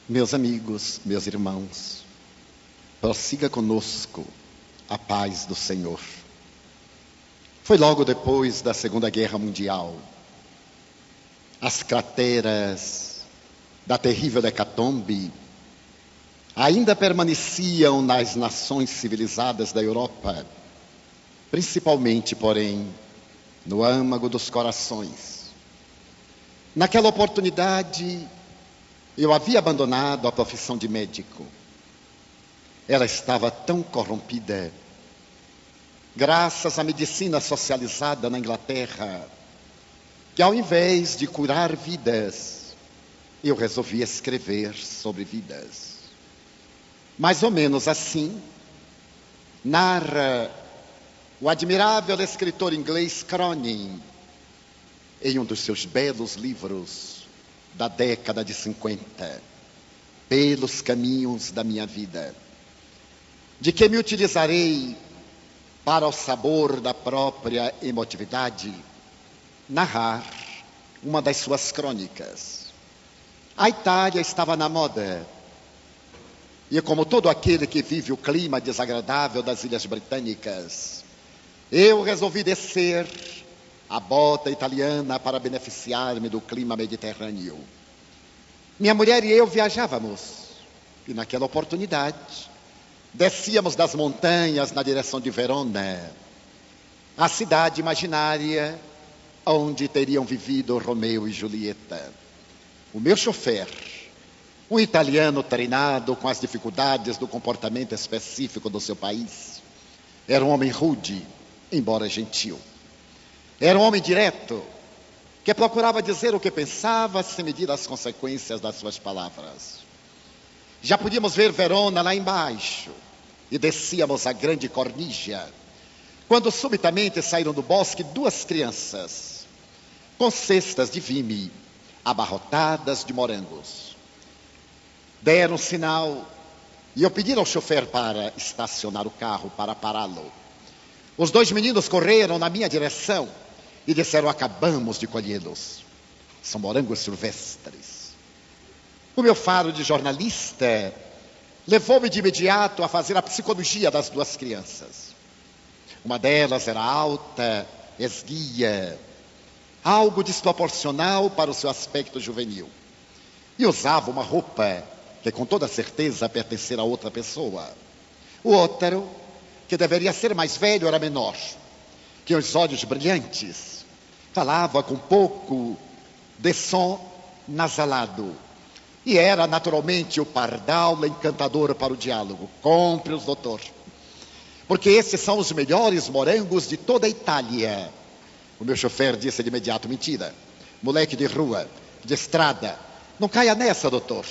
Meus amigos, meus irmãos, prossiga conosco a paz do Senhor. Foi logo depois da Segunda Guerra Mundial. As crateras da terrível hecatombe ainda permaneciam nas nações civilizadas da Europa, principalmente, porém, no âmago dos corações. Naquela oportunidade, eu havia abandonado a profissão de médico. Ela estava tão corrompida, graças à medicina socializada na Inglaterra, que ao invés de curar vidas, eu resolvi escrever sobre vidas. Mais ou menos assim, narra o admirável escritor inglês Cronin, em um dos seus belos livros da década de 50, pelos caminhos da minha vida, de que me utilizarei para o sabor da própria emotividade, narrar uma das suas crônicas. A Itália estava na moda, e como todo aquele que vive o clima desagradável das Ilhas Britânicas, eu resolvi descer a bota italiana para beneficiar-me do clima mediterrâneo. Minha mulher e eu viajávamos, e naquela oportunidade, descíamos das montanhas na direção de Verona, a cidade imaginária onde teriam vivido Romeu e Julieta. O meu chofer, um italiano treinado com as dificuldades do comportamento específico do seu país, era um homem rude, embora gentil. Era um homem direto, que procurava dizer o que pensava sem medir as consequências das suas palavras. Já podíamos ver Verona lá embaixo e descíamos a grande cornija, quando subitamente saíram do bosque duas crianças, com cestas de vime, abarrotadas de morangos. Deram sinal e eu pedi ao chofer para estacionar o carro, para pará-lo. Os dois meninos correram na minha direção e disseram: acabamos de colhê-los. São morangos silvestres. O meu faro de jornalista levou-me de imediato a fazer a psicologia das duas crianças. Uma delas era alta, esguia, algo desproporcional para o seu aspecto juvenil, e usava uma roupa que com toda certeza pertencia a outra pessoa. O outro, que deveria ser mais velho, era menor, tinha os olhos brilhantes, falava com pouco de som nasalado, e era naturalmente o pardal encantador para o diálogo. Compre-os, doutor, porque esses são os melhores morangos de toda a Itália. O meu chofer disse de imediato: mentira, moleque de rua, de estrada, não caia nessa, doutor.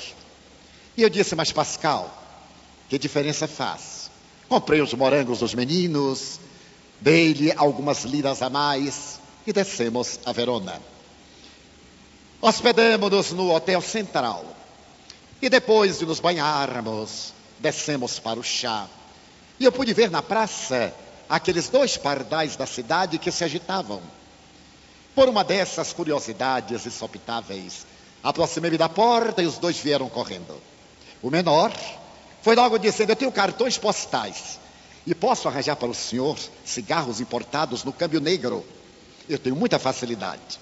E eu disse: mas Pascal, que diferença faz? Comprei os morangos dos meninos, dei-lhe algumas liras a mais e descemos a Verona. Hospedamos-nos no Hotel Central e depois de nos banharmos, descemos para o chá. E eu pude ver na praça aqueles dois pardais da cidade que se agitavam. Por uma dessas curiosidades insopitáveis, aproximei-me da porta e os dois vieram correndo. O menor foi logo dizendo: eu tenho cartões postais e posso arranjar para o senhor cigarros importados no câmbio negro. Eu tenho muita facilidade.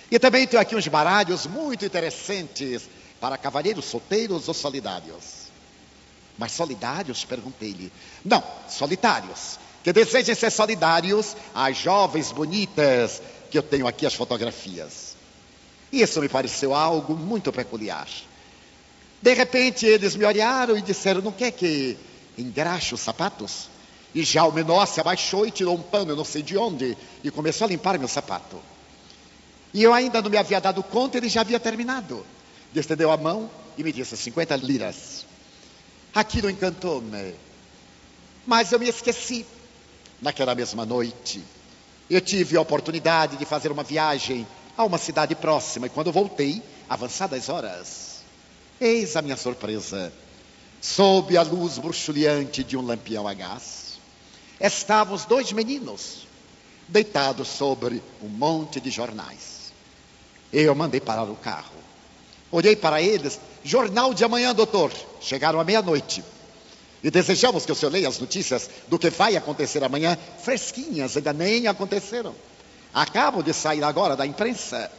E também tenho aqui uns baralhos muito interessantes para cavalheiros solteiros ou solidários. Mas solidários? Perguntei-lhe. Não, solitários, que desejem ser solidários às jovens bonitas, que eu tenho aqui as fotografias. Isso me pareceu algo muito peculiar. De repente eles me olharam e disseram: não quer que engraxe os sapatos? E já o menor se abaixou e tirou um pano, eu não sei de onde, e começou a limpar meu sapato. E eu ainda não me havia dado conta, ele já havia terminado. Estendeu a mão e me disse: 50 liras. Aquilo encantou-me. Mas eu me esqueci. Naquela mesma noite, eu tive a oportunidade de fazer uma viagem a uma cidade próxima, e quando voltei, avançadas horas, eis a minha surpresa. Sob a luz bruxuleante de um lampião a gás, estavam os dois meninos, deitados sobre um monte de jornais. Eu mandei parar o carro. Olhei para eles: jornal de amanhã, doutor. Chegaram à meia-noite. E desejamos que o senhor leia as notícias do que vai acontecer amanhã, fresquinhas, ainda nem aconteceram. Acabam de sair agora da imprensa.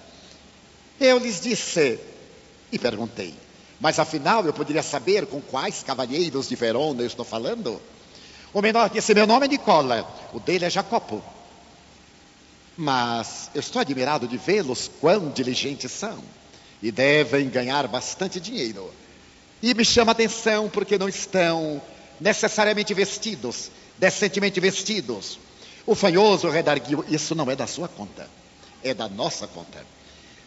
Eu lhes disse e perguntei: mas afinal eu poderia saber com quais cavalheiros de Verona eu estou falando? O menor disse: meu nome é Nicola, o dele é Jacopo. Mas eu estou admirado de vê-los, quão diligentes são. E devem ganhar bastante dinheiro. E me chama a atenção porque não estão necessariamente vestidos, decentemente vestidos. O fanhoso redarguiu: isso não é da sua conta, é da nossa conta.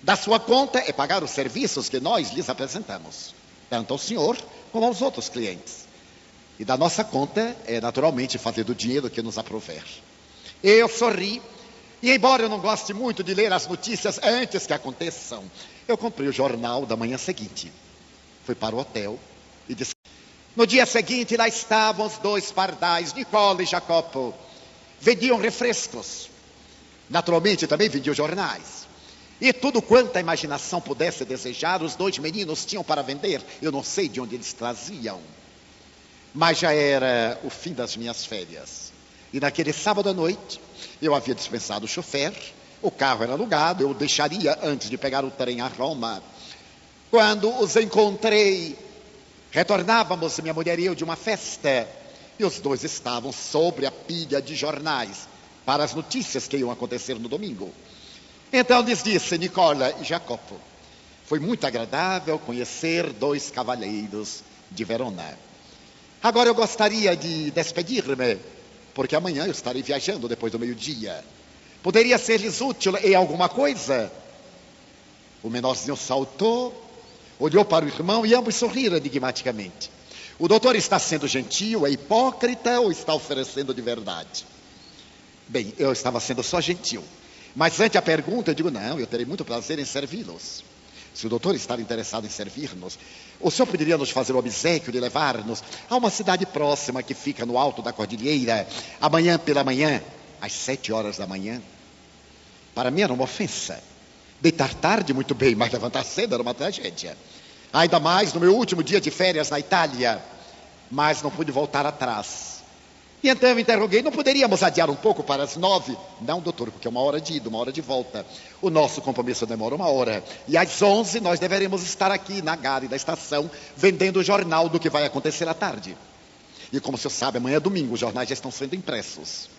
Da sua conta é pagar os serviços que nós lhes apresentamos, tanto ao senhor como aos outros clientes. E da nossa conta é naturalmente fazer do dinheiro que nos aprouver. Eu sorri, e embora eu não goste muito de ler as notícias antes que aconteçam, eu comprei o jornal da manhã seguinte. Fui para o hotel e disse... No dia seguinte lá estavam os dois pardais, Nicola e Jacopo. Vendiam refrescos. Naturalmente também vendiam jornais. E tudo quanto a imaginação pudesse desejar, os dois meninos tinham para vender. Eu não sei de onde eles traziam. Mas já era o fim das minhas férias. E naquele sábado à noite, eu havia dispensado o chofer. O carro era alugado, eu o deixaria antes de pegar o trem a Roma. Quando os encontrei, retornávamos, minha mulher e eu, de uma festa. E os dois estavam sobre a pilha de jornais para as notícias que iam acontecer no domingo. Então lhes disse: Nicola e Jacopo, foi muito agradável conhecer dois cavalheiros de Verona. Agora eu gostaria de despedir-me, porque amanhã eu estarei viajando depois do meio-dia. Poderia ser-lhes útil em alguma coisa? O menorzinho saltou, olhou para o irmão e ambos sorriram enigmaticamente. O doutor está sendo gentil, é hipócrita ou está oferecendo de verdade? Bem, eu estava sendo só gentil. Mas ante a pergunta, eu digo: não, eu terei muito prazer em servi-los. Se o doutor está interessado em servir-nos, o senhor poderia nos fazer o obséquio de levar-nos a uma cidade próxima que fica no alto da cordilheira, amanhã pela manhã, às 7 horas da manhã? Para mim era uma ofensa. Deitar tarde, muito bem, mas levantar cedo era uma tragédia. Ainda mais no meu último dia de férias na Itália. Mas não pude voltar atrás. E então eu interroguei: não poderíamos adiar um pouco para as 9? Não, doutor, porque é 1 hora de ida, 1 hora de volta. O nosso compromisso demora 1 hora. E às 11 nós deveremos estar aqui na gare da estação, vendendo o jornal do que vai acontecer à tarde. E como o senhor sabe, amanhã é domingo, os jornais já estão sendo impressos.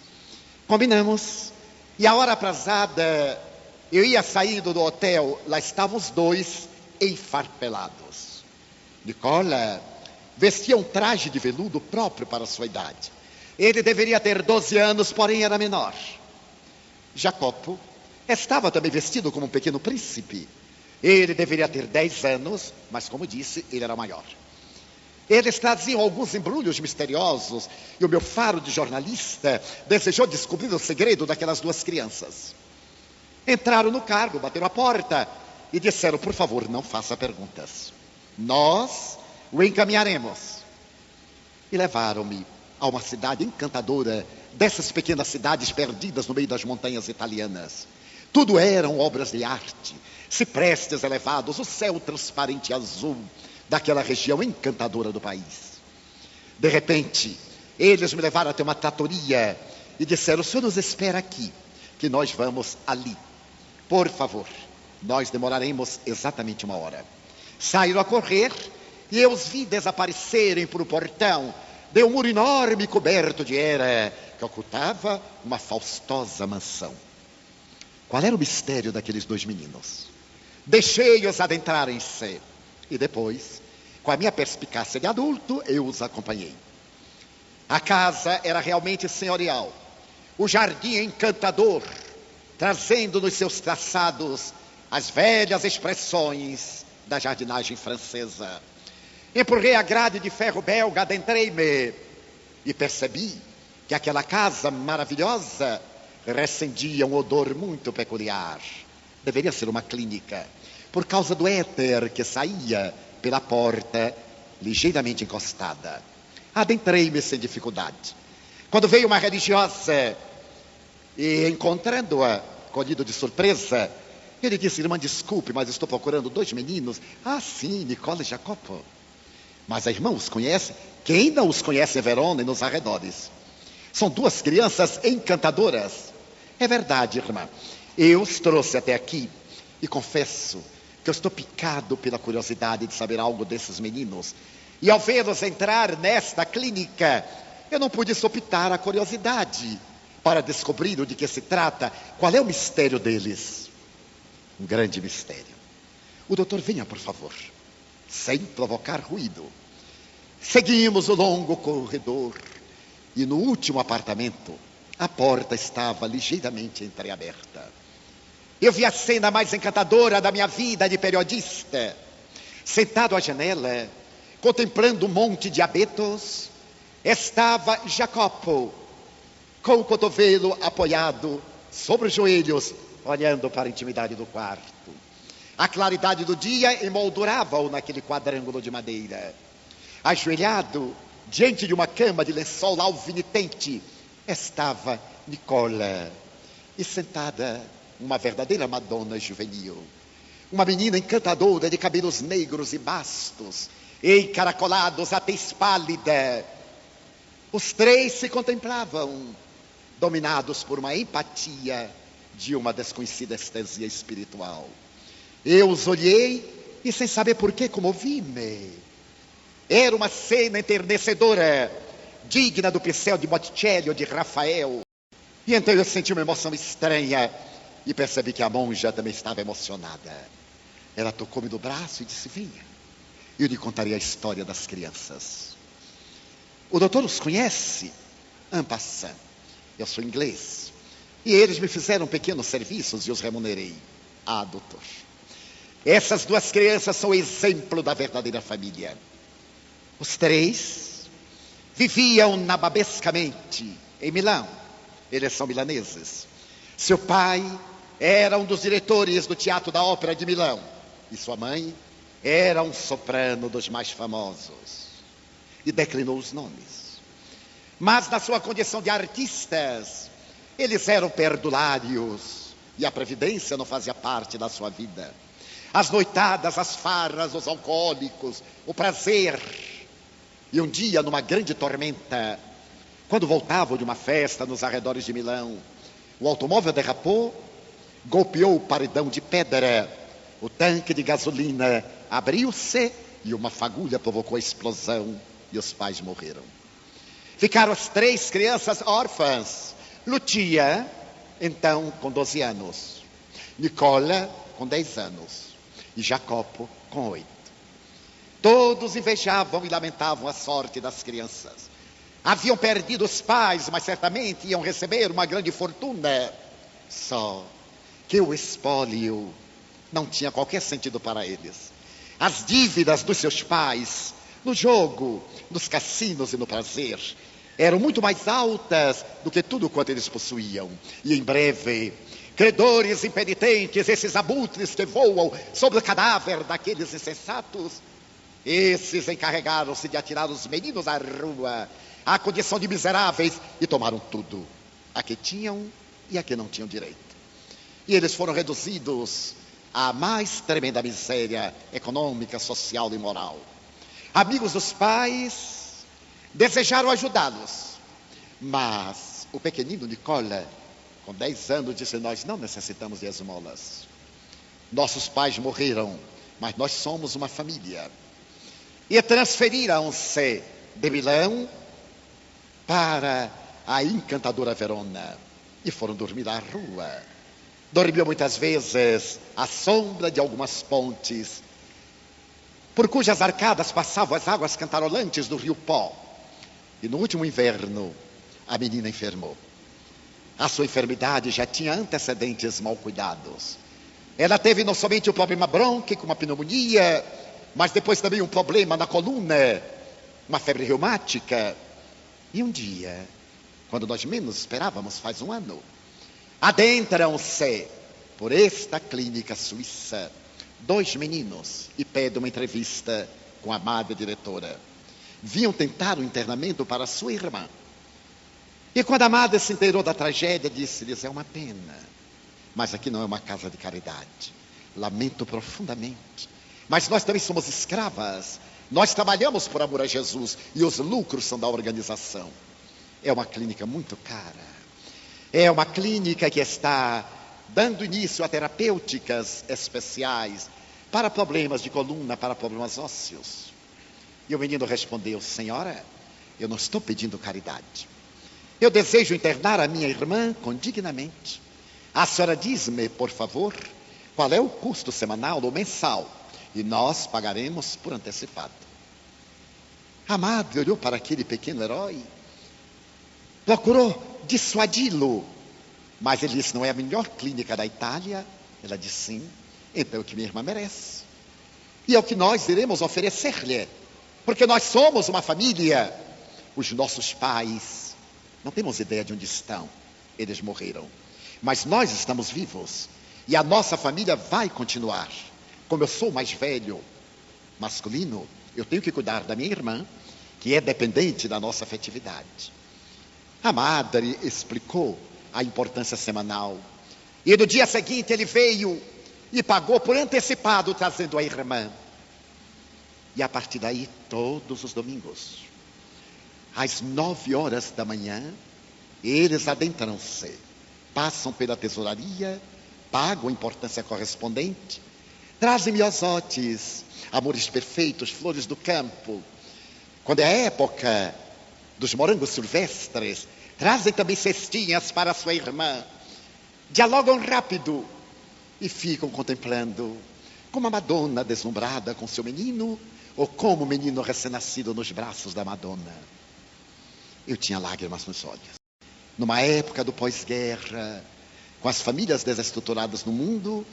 Combinamos. E a hora aprazada, eu ia saindo do hotel, lá estavam os dois enfarpelados. Nicola vestia um traje de veludo próprio para a sua idade. Ele deveria ter 12 anos, porém era menor. Jacopo estava também vestido como um pequeno príncipe. Ele deveria ter 10 anos, mas como disse, ele era maior. Eles traziam alguns embrulhos misteriosos e o meu faro de jornalista desejou descobrir o segredo daquelas duas crianças. Entraram no carro, bateram a porta e disseram: por favor, não faça perguntas. Nós o encaminharemos. E levaram-me a uma cidade encantadora, dessas pequenas cidades perdidas no meio das montanhas italianas. Tudo eram obras de arte, ciprestes elevados, o céu transparente e azul daquela região encantadora do país. De repente, eles me levaram até uma tratoria e disseram: o senhor nos espera aqui, que nós vamos ali. Por favor, nós demoraremos exatamente 1 hora. Saíram a correr e eu os vi desaparecerem por um portão de um muro enorme coberto de era que ocultava uma faustosa mansão. Qual era o mistério daqueles dois meninos? Deixei-os adentrarem-se e depois, com a minha perspicácia de adulto, eu os acompanhei. A casa era realmente senhorial, o jardim encantador, trazendo nos seus traçados as velhas expressões da jardinagem francesa. Empurrei a grade de ferro belga, adentrei-me e percebi que aquela casa maravilhosa recendia um odor muito peculiar. Deveria ser uma clínica, por causa do éter que saía pela porta, ligeiramente encostada. Adentrei-me sem dificuldade. Quando veio uma religiosa e, encontrando-a, colhido de surpresa, Ele disse: irmã, desculpe, mas estou procurando 2 meninos. Ah, sim, Nicola e Jacopo. Mas a irmã os conhece? Quem não os conhece em Verona e nos arredores? São 2 crianças encantadoras. É verdade, irmã. Eu os trouxe até aqui e confesso que eu estou picado pela curiosidade de saber algo desses meninos. E ao vê-los entrar nesta clínica, eu não pude sopitar a curiosidade para descobrir o de que se trata, qual é o mistério deles. Um grande mistério. O doutor, venha, por favor, sem provocar ruído. Seguimos o longo corredor e no último apartamento, a porta estava ligeiramente entreaberta. Eu vi a cena mais encantadora da minha vida de periodista. Sentado à janela, contemplando um monte de abetos, estava Jacopo, com o cotovelo apoiado sobre os joelhos, olhando para a intimidade do quarto. A claridade do dia emoldurava-o naquele quadrângulo de madeira. Ajoelhado, diante de uma cama de lençol alvinitente, estava Nicola. E sentada, uma verdadeira Madonna juvenil. Uma menina encantadora de cabelos negros e bastos, encaracolados, a tez pálida. Os 3 se contemplavam, dominados por uma empatia de uma desconhecida estesia espiritual. Eu os olhei e, sem saber por que, comovi-me. Era uma cena enternecedora, digna do pincel de Botticelli ou de Rafael. E então eu senti uma emoção estranha e percebi que a monja também estava emocionada. Ela tocou-me no braço e disse: venha, eu lhe contarei a história das crianças. O doutor os conhece? En passant. Eu sou inglês. E eles me fizeram pequenos serviços e os remunerei. Ah, doutor, essas 2 crianças são exemplo da verdadeira família. Os 3 viviam nababescamente em Milão. Eles são milaneses. Seu pai era um dos diretores do Teatro da Ópera de Milão. E sua mãe era um soprano dos mais famosos. E declinou os nomes. Mas na sua condição de artistas, eles eram perdulários. E a previdência não fazia parte da sua vida. As noitadas, as farras, os alcoólicos, o prazer. E um dia, numa grande tormenta, quando voltavam de uma festa nos arredores de Milão, o automóvel derrapou, golpeou o paredão de pedra, o tanque de gasolina abriu-se e uma fagulha provocou a explosão e os pais morreram. Ficaram as 3 crianças órfãs. Lucia, então, com 12 anos. Nicola, com 10 anos. E Jacopo, com 8. Todos invejavam e lamentavam a sorte das crianças. Haviam perdido os pais, mas certamente iam receber uma grande fortuna. Só que o espólio não tinha qualquer sentido para eles. As dívidas dos seus pais, no jogo, nos cassinos e no prazer, eram muito mais altas do que tudo quanto eles possuíam. E em breve, credores impenitentes, esses abutres que voam sobre o cadáver daqueles insensatos, esses encarregaram-se de atirar os meninos à rua, à condição de miseráveis, e tomaram tudo, a que tinham e a que não tinham direito. E eles foram reduzidos à mais tremenda miséria econômica, social e moral. Amigos dos pais desejaram ajudá-los, mas o pequenino Nicola, com 10 anos, disse: nós não necessitamos de esmolas. Nossos pais morreram, mas nós somos uma família. E transferiram-se de Milão para a encantadora Verona e foram dormir à rua. Dormiam muitas vezes à sombra de algumas pontes, por cujas arcadas passavam as águas cantarolantes do rio Pó. E no último inverno, a menina enfermou. A sua enfermidade já tinha antecedentes mal cuidados. Ela teve não somente um problema brônquico, uma pneumonia, mas depois também um problema na coluna, uma febre reumática. E um dia, quando nós menos esperávamos, faz 1 ano, adentram-se por esta clínica suíça 2 meninos e pedem uma entrevista com a amada diretora. Vinham tentar o internamento para sua irmã. E quando a amada se inteirou da tragédia, disse-lhes: é uma pena, Mas aqui não é uma casa de caridade. Lamento profundamente. Mas nós também somos escravas. Nós trabalhamos por amor a Jesus e os lucros são da organização. É uma clínica muito cara. É uma clínica que está dando início a terapêuticas especiais para problemas de coluna, para problemas ósseos. E o menino respondeu: senhora, eu não estou pedindo caridade. Eu desejo internar a minha irmã condignamente. A senhora diz-me, por favor, qual é o custo semanal ou mensal, e nós pagaremos por antecipado. A madre olhou para aquele pequeno herói, procurou dissuadi-lo, mas ele disse: não é a melhor clínica da Itália? Ela disse: sim. Então é o que minha irmã merece, e é o que nós iremos oferecer-lhe, porque nós somos uma família. Os nossos pais, não temos ideia de onde estão, eles morreram, mas nós estamos vivos, e a nossa família vai continuar. Como eu sou mais velho, masculino, eu tenho que cuidar da minha irmã, que é dependente da nossa afetividade. A madre explicou a importância semanal, e no dia seguinte ele veio e pagou por antecipado, trazendo a irmã. E a partir daí, todos os domingos, às 9 horas da manhã, eles adentram-se, passam pela tesouraria, pagam a importância correspondente, trazem miosotes, amores perfeitos, flores do campo. Quando é a época dos morangos silvestres, trazem também cestinhas para a sua irmã. Dialogam rápido e ficam contemplando, como a Madonna deslumbrada com seu menino, ou como o menino recém-nascido nos braços da Madonna. Eu tinha lágrimas nos olhos. Numa época do pós-guerra, com as famílias desestruturadas no mundo,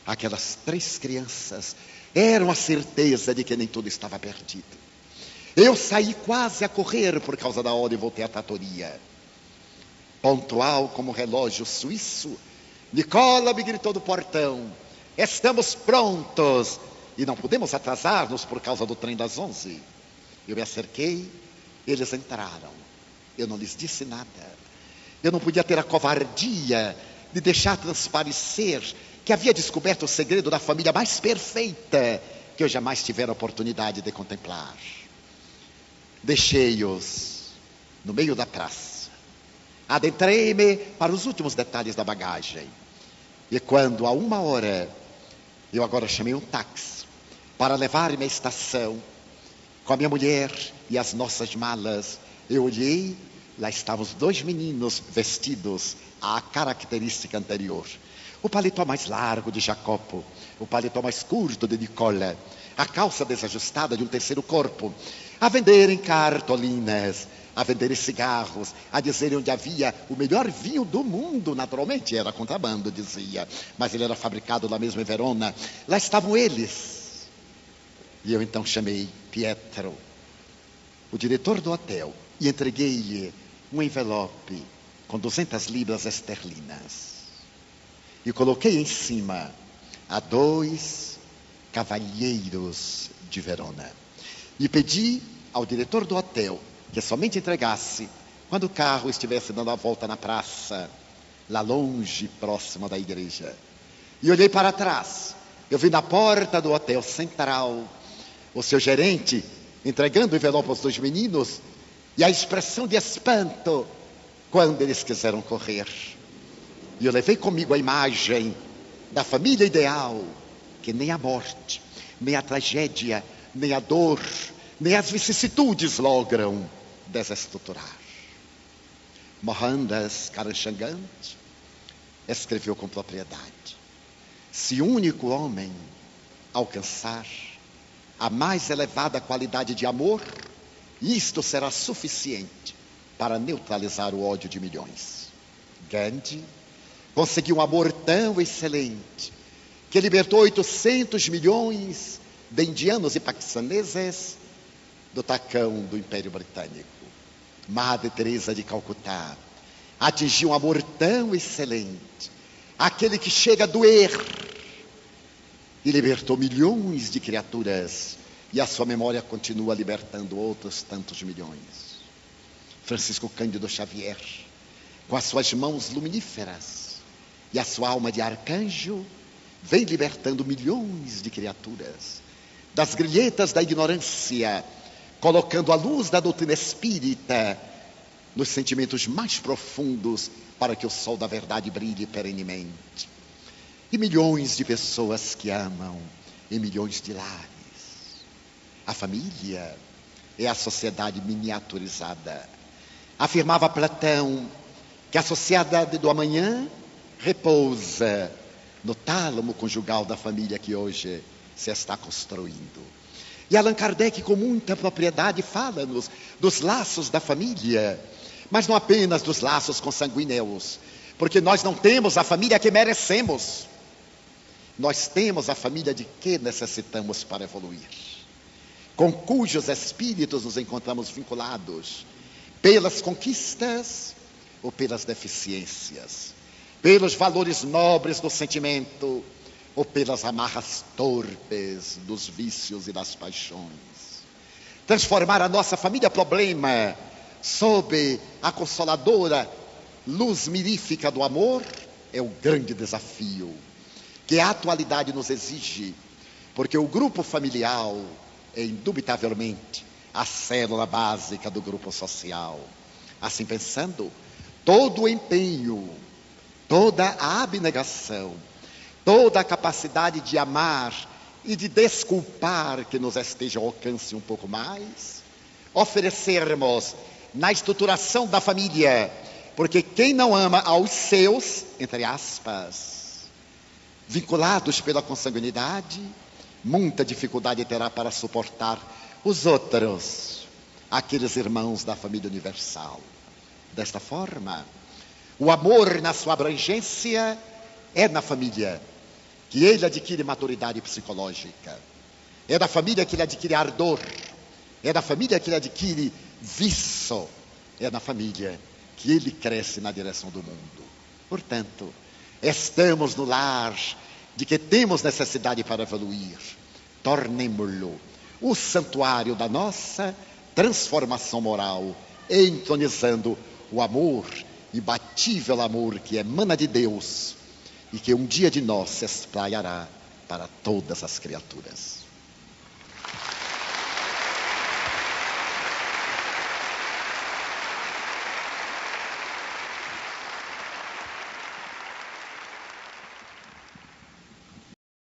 aquelas 3 crianças eram a certeza de que nem tudo estava perdido. Eu saí quase a correr por causa da hora e voltei à tratoria. Pontual como relógio suíço, Nicola me gritou do portão: estamos prontos e não podemos atrasar-nos por causa do trem das 11. Eu me acerquei, eles entraram. Eu não lhes disse nada. Eu não podia ter a covardia de deixar transparecer que havia descoberto o segredo da família mais perfeita que eu jamais tivera a oportunidade de contemplar. Deixei-os no meio da praça. Adentrei-me para os últimos detalhes da bagagem. E quando, a 1 hora, eu agora chamei um táxi para levar-me à estação, com a minha mulher e as nossas malas, eu olhei, lá estavam os 2 meninos vestidos à característica anterior. O paletó mais largo de Jacopo, o paletó mais curto de Nicola, a calça desajustada de um terceiro corpo, a venderem cartolinas, a venderem cigarros, a dizerem onde havia o melhor vinho do mundo. Naturalmente era contrabando, dizia, mas ele era fabricado lá mesmo em Verona. Lá estavam eles. E eu então chamei Pietro, o diretor do hotel, e entreguei-lhe um envelope com 200 libras esterlinas. E coloquei em cima a 2 cavalheiros de Verona. E pedi ao diretor do hotel que somente entregasse quando o carro estivesse dando a volta na praça, lá longe, próxima da igreja. E olhei para trás. Eu vi na porta do hotel central o seu gerente entregando o envelope aos 2 meninos, e a expressão de espanto quando eles quiseram correr. E eu levei comigo a imagem da família ideal, que nem a morte, nem a tragédia, nem a dor, nem as vicissitudes logram desestruturar. Mohandas Karamchand escreveu com propriedade: se o único homem alcançar a mais elevada qualidade de amor, isto será suficiente para neutralizar o ódio de milhões. Gandhi conseguiu um amor tão excelente que libertou 800 milhões de indianos e paquistaneses do tacão do Império Britânico. Madre Teresa de Calcutá atingiu um amor tão excelente, aquele que chega a doer, e libertou milhões de criaturas, e a sua memória continua libertando outros tantos milhões. Francisco Cândido Xavier, com as suas mãos luminíferas, E a sua alma de arcanjo vem libertando milhões de criaturas das grilhetas da ignorância, colocando a luz da doutrina espírita nos sentimentos mais profundos para que o sol da verdade brilhe perenemente. E milhões de pessoas que amam em milhões de lares. A família é a sociedade miniaturizada. Afirmava Platão que a sociedade do amanhã repousa no tálamo conjugal da família que hoje se está construindo. E Allan Kardec, com muita propriedade, fala-nos dos laços da família, mas não apenas dos laços consanguíneos, porque nós não temos a família que merecemos. Nós temos a família de que necessitamos para evoluir, com cujos espíritos nos encontramos vinculados, pelas conquistas ou pelas deficiências, pelos valores nobres do sentimento ou pelas amarras torpes dos vícios e das paixões. Transformar a nossa família problema sob a consoladora luz mirífica do amor é o grande desafio que a atualidade nos exige, porque o grupo familiar é indubitavelmente a célula básica do grupo social. Assim pensando, todo o empenho, toda a abnegação, toda a capacidade de amar e de desculpar que nos esteja ao alcance um pouco mais, oferecermos na estruturação da família, porque quem não ama aos seus, entre aspas, vinculados pela consanguinidade, muita dificuldade terá para suportar os outros, aqueles irmãos da família universal. Desta forma, o amor na sua abrangência é na família que ele adquire maturidade psicológica, é da família que ele adquire ardor, é da família que ele adquire viço, é na família que ele cresce na direção do mundo. Portanto, estamos no lar de que temos necessidade para evoluir. Tornemo-lo o santuário da nossa transformação moral, entronizando o amor, imbatível amor que emana de Deus e que um dia de nós se espraiará para todas as criaturas.